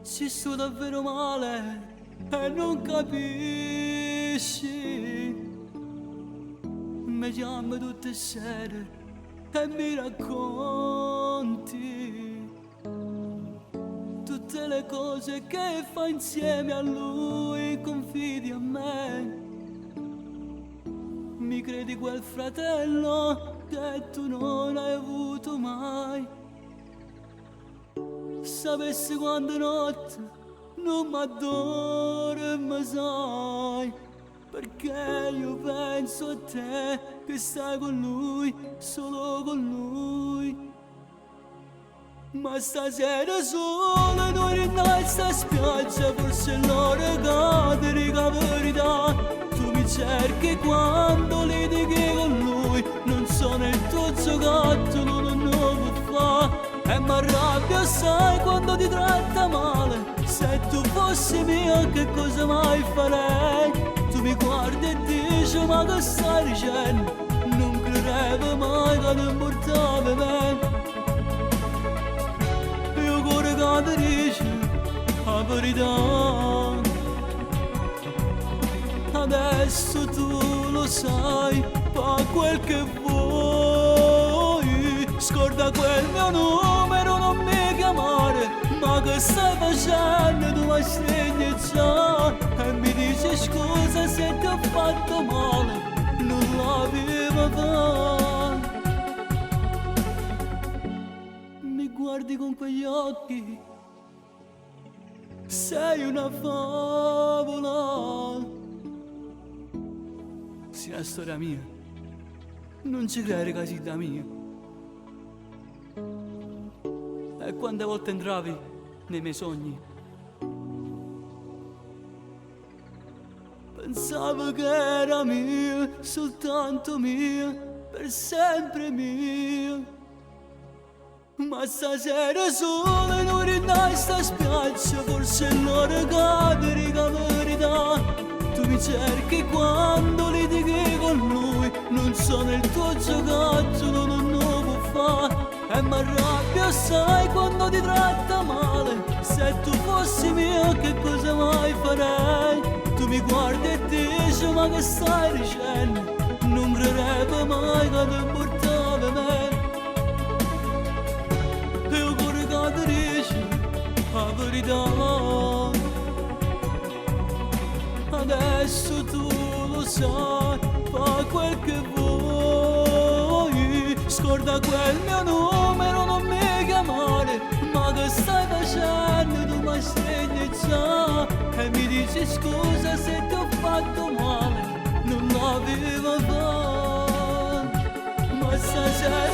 ci sto davvero male e non capisci. Mi chiami tutte le sere e mi racconti tutte le cose che fa insieme a lui, confidi a me. Mi credi quel fratello che tu non hai avuto mai. Sapessi quante notti non mi addormo, sai, perché io penso a te che stai con lui, solo con lui. Ma stasera solo noi rinalza a spiaggia, forse l'ora che dica verità. Tu mi cerchi quando litighi con lui, non sono il tuo giocattolo, non lo può fare. E m'arrabbio sai quando ti tratta male. Se tu fossi mia che cosa mai farei? Tu mi guardi e dici ma che stai dicendo? Non credevo mai che non portavi me. Io cuore che ti dice la verità. Adesso tu lo sai, fa quel che vuoi. Scorda quel mio numero, non mi chiamare. Ma che stai facendo? Tu mi stringi già e mi dici scusa se ti ho fatto male. Non l'avevo fatto. Mi guardi con quegli occhi, sei una favola. Sì, è una storia mia, non ci credere che sia da mia. E quante volte entravi nei miei sogni? Pensavo che era mia, soltanto mia, per sempre mia. Ma stasera solo non rinai sta spiaggia, forse è l'ora che ti dica la verità. Tu mi cerchi quando litighi con lui, non sono il tuo giocattolo, non lo può fare. E m'arrabbio sai quando ti tratta male. Se tu fossi mia che cosa mai farei? Tu mi guardi e dici ma che stai dicendo? Non credevo mai che ti portavi me. Io cuore che ti dici la verità. Adesso tu lo sai, fa quel che vuoi. Scorda quel mio numero, non mi chiamare. Ma che stai facendo? Tu mi stringi già e mi dici scusa se ti ho fatto male. Non l'avevo fatto. Ma stasera